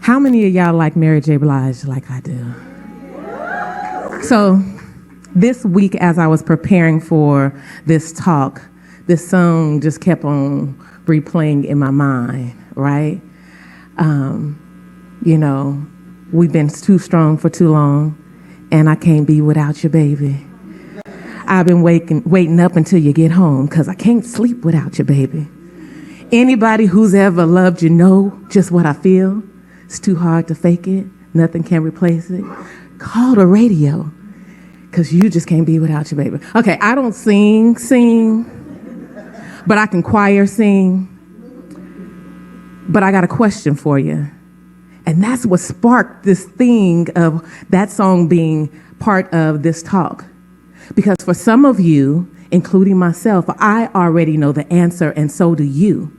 How many of y'all like Mary J. Blige like I do? So this week, as I was preparing for this talk, this song just kept on replaying in my mind, right? We've been too strong for too long, and I can't be without you, baby. I've been waiting up until you get home, because I can't sleep without you, baby. Anybody who's ever loved you know just what I feel. It's too hard to fake it. Nothing can replace it. Call the radio, because you just can't be without you, baby. Okay, I don't sing, but I can choir sing. But I got a question for you. And that's what sparked this thing of that song being part of this talk. Because for some of you, including myself, I already know the answer, and so do you.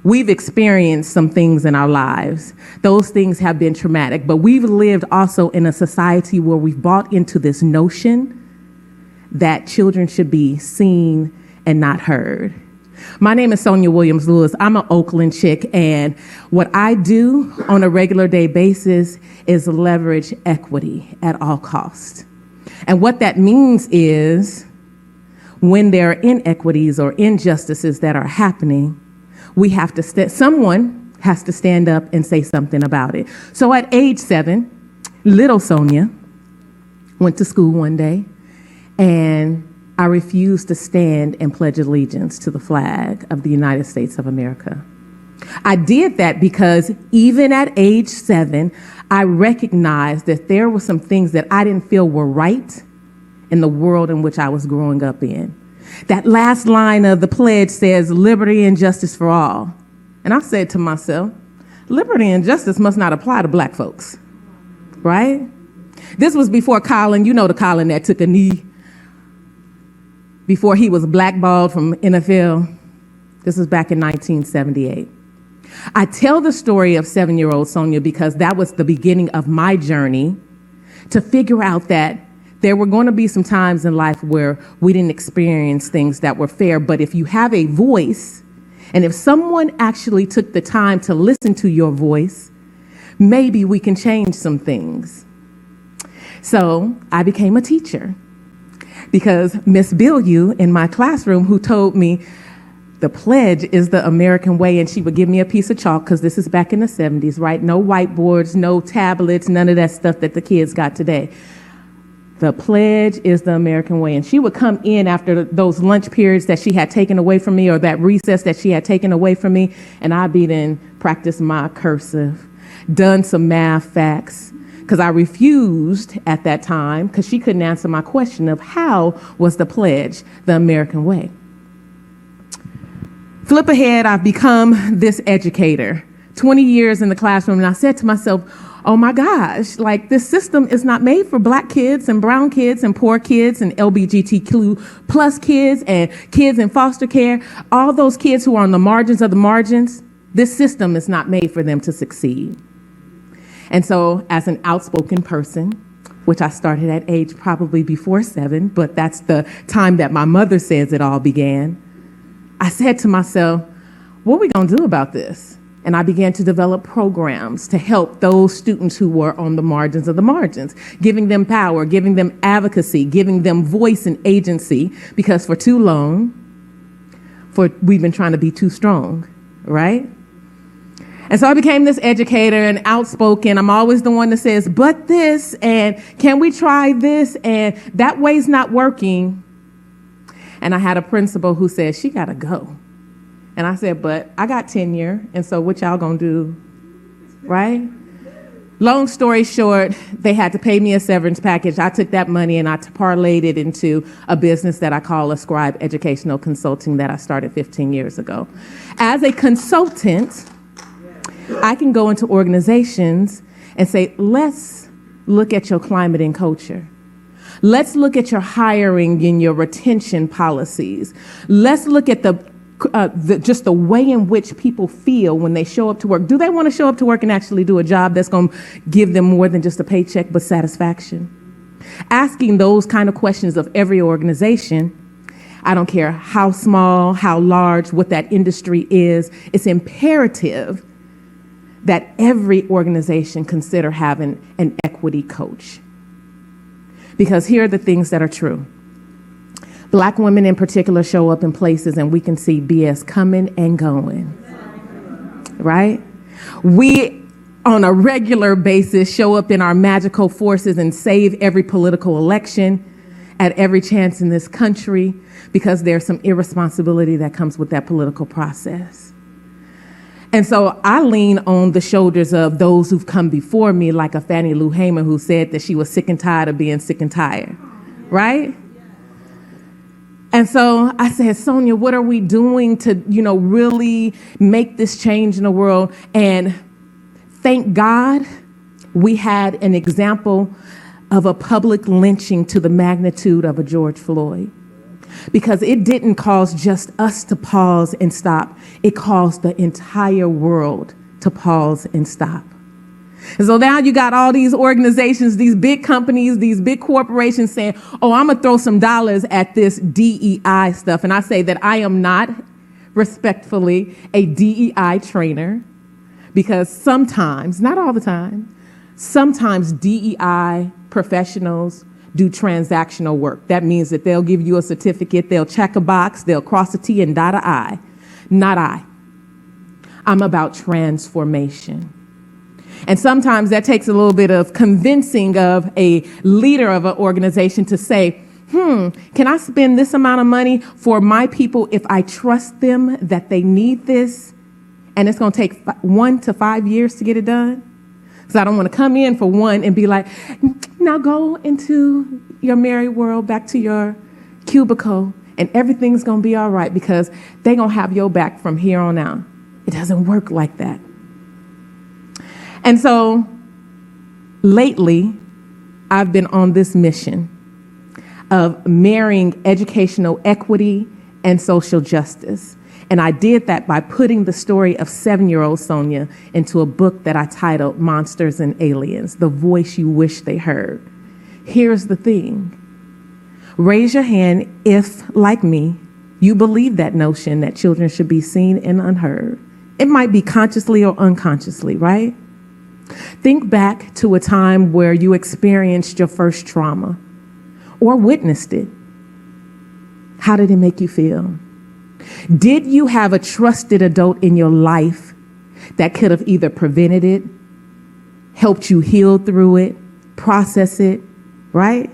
We've experienced some things in our lives. Those things have been traumatic, but we've lived also in a society where we've bought into this notion that children should be seen and not heard. My name is Sonia Williams-Lewis. I'm an Oakland chick, and what I do on a regular day basis is leverage equity at all costs. And what that means is when there are inequities or injustices that are happening, we have to someone has to stand up and say something about it. So at age 7, little Sonia went to school one day, and I refused to stand and pledge allegiance to the flag of the United States of America. I did that because even at age 7, I recognized that there were some things that I didn't feel were right in the world in which I was growing up in. That last line of the pledge says, liberty and justice for all. And I said to myself, liberty and justice must not apply to black folks, right? This was before Colin, the Colin that took a knee, before he was blackballed from NFL. This was back in 1978. I tell the story of 7-year-old Sonia because that was the beginning of my journey to figure out that there were going to be some times in life where we didn't experience things that were fair, but if you have a voice, and if someone actually took the time to listen to your voice, maybe we can change some things. So I became a teacher because Miss Billieu in my classroom, who told me the pledge is the American way, and she would give me a piece of chalk, because this is back in the 70s, right? No whiteboards, no tablets, none of that stuff that the kids got today. The pledge is the American way. And she would come in after those lunch periods that she had taken away from me, or that recess that she had taken away from me, and I'd be then practice my cursive, done some math facts, because I refused at that time, because she couldn't answer my question of how was the pledge the American way. Flip ahead, I've become this educator, 20 years in the classroom, and I said to myself, oh my gosh, like this system is not made for black kids and brown kids and poor kids and LGBTQ plus kids and kids in foster care, all those kids who are on the margins of the margins. This system is not made for them to succeed. And so as an outspoken person, which I started at age probably before 7, but that's the time that my mother says it all began, I said to myself, what are we gonna do about this? And I began to develop programs to help those students who were on the margins of the margins, giving them power, giving them advocacy, giving them voice and agency, because for too long, we've been trying to be too strong, right? And so I became this educator and outspoken. I'm always the one that says, but this, and can we try this? And that way's not working. And I had a principal who said, she gotta go. And I said, but I got tenure, and so what y'all gonna do, right? Long story short, they had to pay me a severance package. I took that money and I parlayed it into a business that I call Ascribe Educational Consulting that I started 15 years ago. As a consultant, I can go into organizations and say, let's look at your climate and culture. Let's look at your hiring and your retention policies. Let's look at just the way in which people feel when they show up to work. Do they want to show up to work and actually do a job that's going to give them more than just a paycheck, but satisfaction? Asking those kind of questions of every organization, I don't care how small, how large, what that industry is, it's imperative that every organization consider having an equity coach. Because here are the things that are true. Black women in particular show up in places and we can see BS coming and going, right? We, on a regular basis, show up in our magical forces and save every political election at every chance in this country because there's some irresponsibility that comes with that political process. And so I lean on the shoulders of those who've come before me, like a Fannie Lou Hamer who said that she was sick and tired of being sick and tired, right? And so I said, Sonia, what are we doing to, really make this change in the world? And thank God we had an example of a public lynching to the magnitude of a George Floyd. Because it didn't cause just us to pause and stop. It caused the entire world to pause and stop. And so now you got all these organizations, these big companies, these big corporations saying, oh, I'm going to throw some dollars at this DEI stuff. And I say that I am not, respectfully, a DEI trainer because sometimes, not all the time, sometimes DEI professionals do transactional work. That means that they'll give you a certificate, they'll check a box, they'll cross a T and dot a I. Not I. I'm about transformation. And sometimes that takes a little bit of convincing of a leader of an organization to say, can I spend this amount of money for my people if I trust them that they need this? And it's going to take 1 to 5 years to get it done? Because I don't want to come in for one and be like, now go into your merry world, back to your cubicle, and everything's going to be all right because they're going to have your back from here on out. It doesn't work like that. And so lately, I've been on this mission of marrying educational equity and social justice. And I did that by putting the story of 7-year-old Sonia into a book that I titled Monsters and Aliens, The Voice You Wish They Heard. Here's the thing. Raise your hand if, like me, you believe that notion that children should be seen and unheard. It might be consciously or unconsciously, right? Think back to a time where you experienced your first trauma or witnessed it. How did it make you feel? Did you have a trusted adult in your life that could have either prevented it, helped you heal through it, process it, right?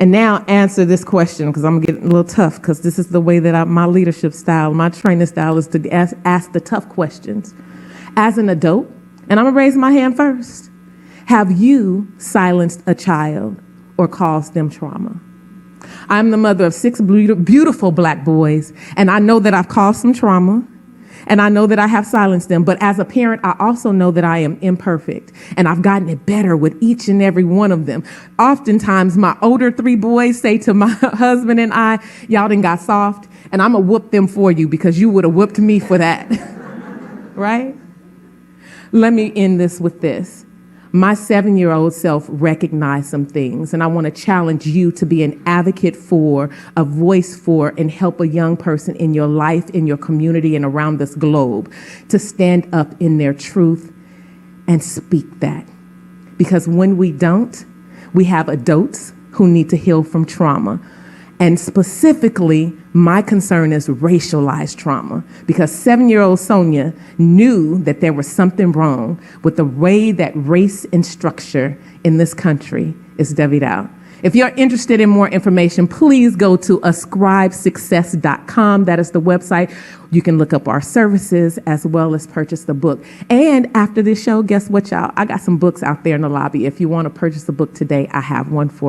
And now answer this question, because I'm getting a little tough, because this is the way that my leadership style, my training style is to ask the tough questions. As an adult, and I'm going to raise my hand first, have you silenced a child or caused them trauma? I'm the mother of 6 beautiful black boys, and I know that I've caused some trauma, and I know that I have silenced them. But as a parent, I also know that I am imperfect, and I've gotten it better with each and every one of them. Oftentimes, my older 3 boys say to my husband and I, y'all done got soft, and I'm going to whoop them for you because you would have whooped me for that, right? Let me end this with this. My 7-year-old self recognized some things, and I want to challenge you to be an advocate for, a voice for, and help a young person in your life, in your community, and around this globe to stand up in their truth and speak that. Because when we don't, we have adults who need to heal from trauma. And specifically, my concern is racialized trauma, because 7-year-old Sonia knew that there was something wrong with the way that race and structure in this country is divvied out. If you're interested in more information, please go to ascribesuccess.com. That is the website. You can look up our services as well as purchase the book. And after this show, guess what, y'all? I got some books out there in the lobby. If you want to purchase a book today, I have one for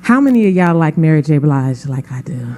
How many of y'all like Mary J. Blige like I do?